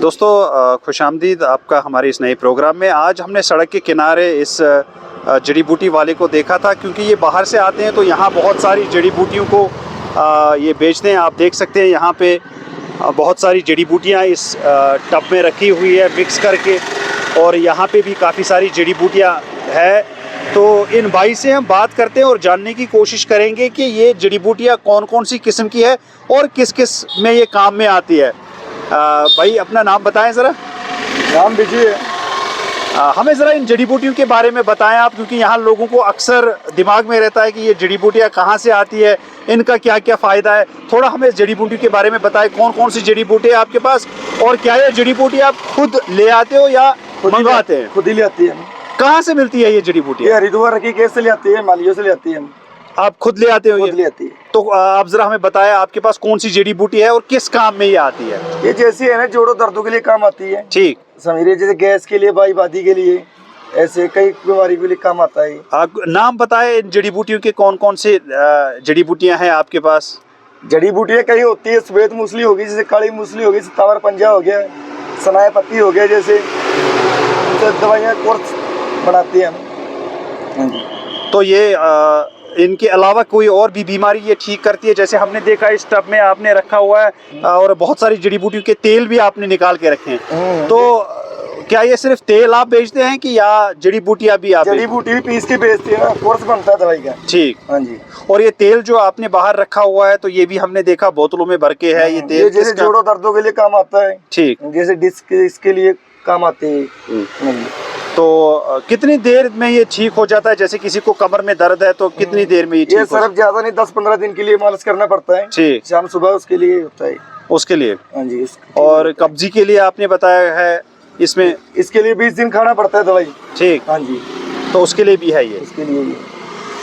दोस्तों खुशामदीद आपका हमारे इस नए प्रोग्राम में। आज हमने सड़क के किनारे इस जड़ी बूटी वाले को देखा था, क्योंकि ये बाहर से आते हैं तो यहाँ बहुत सारी जड़ी बूटियों को ये बेचते हैं। आप देख सकते हैं यहाँ पे बहुत सारी जड़ी बूटियाँ इस टब में रखी हुई है मिक्स करके, और यहाँ पे भी काफ़ी सारी जड़ी बूटियाँ है। तो इन भाई से हम बात करते हैं और जानने की कोशिश करेंगे कि ये जड़ी बूटियाँ कौन कौन सी किस्म की है और किस किस में ये काम में आती है। भाई अपना नाम बताएं ज़रा। नाम बिजी है। हमें ज़रा इन जड़ी बूटियों के बारे में बताएं आप, क्योंकि यहाँ लोगों को अक्सर दिमाग में रहता है कि ये जड़ी बूटियाँ कहाँ से आती है, इनका क्या क्या फ़ायदा है। थोड़ा हमें इस जड़ी बूटियों के बारे में बताएं, कौन कौन सी जड़ी बूटी है आपके पास, और क्या ये जड़ी बूटी आप खुद ले आते हो या मंगवाते हैं? खुद ही ले आती है। कहाँ से मिलती है ये जड़ी बूटी? ये हरिद्वार की केस से ले आती है, मालियों से ले आती है। आप खुद ले आते हो? खुद ले आती है। तो आप जरा हमें बताएं आपके पास कौन सी जड़ी बूटी है और किस काम में ये आती है? ये जैसी है ना, जोड़ों दर्दों के लिए काम आती है। ठीक समझिए, जैसे गैस के लिए, बाई बादी के लिए, ऐसे कई बीमारी के लिए काम आता है। आप नाम बताएं इन जड़ी बूटियों के, कौन कौन से जड़ी बूटियां हैं आपके पास? जड़ी बूटियाँ कई होती है। सफेद मूसली होगी, जैसे काली मूसली होगी, सतावर पंजा हो गया, सनाए पत्ती हो गया, जैसे दवाइयाँ कोर्स बनाती हैं हम। तो ये इनके अलावा कोई और भी बीमारी ये ठीक करती है? जैसे हमने देखा इस टब में आपने रखा हुआ है और बहुत सारी जड़ी बूटियों के तेल भी आपने निकाल के रखे हैं। तो क्या ये सिर्फ तेल आप बेचते हैं कि या जड़ी बूटियां भी आप? जड़ी बूटी भी पीस के बेचते हैं, कोर्स बनता है दवाई का। ठीक, हाँ जी। और ये तेल जो आपने बाहर रखा हुआ है, तो ये भी हमने देखा बोतलों में भर के है। ये तेल ये जैसे जोड़ों दर्दों के लिए काम आता है। ठीक, जैसे डिस्क इसके लिए काम आते हैं। तो कितनी देर में ये ठीक हो जाता है? जैसे किसी को कमर में दर्द है तो कितनी देर में ये ठीक? ये सिर्फ ज्यादा नहीं, 10-15 दिन के लिए मालिश करना पड़ता है। ठीक, शाम सुबह उसके लिए होता है। उसके लिए? हाँ जी। और कब्जी के लिए आपने बताया है इसमें? इसके लिए 20 दिन खाना पड़ता है दवाई। ठीक, हाँ जी, तो उसके लिए भी है ये? उसके लिए भी।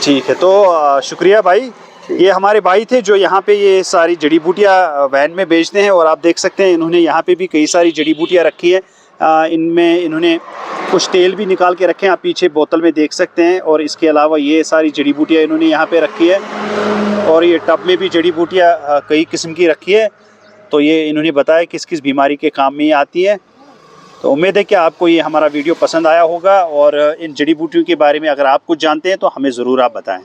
ठीक है, तो शुक्रिया भाई। ये हमारे भाई थे जो यहाँ पे ये सारी जड़ी बूटियाँ वैन में बेचते हैं, और आप देख सकते हैं इन्होंने यहाँ पे भी कई सारी जड़ी बूटियाँ रखी है। इनमें इन्होंने कुछ तेल भी निकाल के रखे हैं, आप पीछे बोतल में देख सकते हैं। और इसके अलावा ये सारी जड़ी बूटियाँ इन्होंने यहाँ पे रखी है, और ये टब में भी जड़ी बूटियाँ कई किस्म की रखी है। तो ये इन्होंने बताया किस किस बीमारी के काम में ये आती है। तो उम्मीद है कि आपको ये हमारा वीडियो पसंद आया होगा, और इन जड़ी बूटियों के बारे में अगर आप कुछ जानते हैं तो हमें ज़रूर आप बताएं।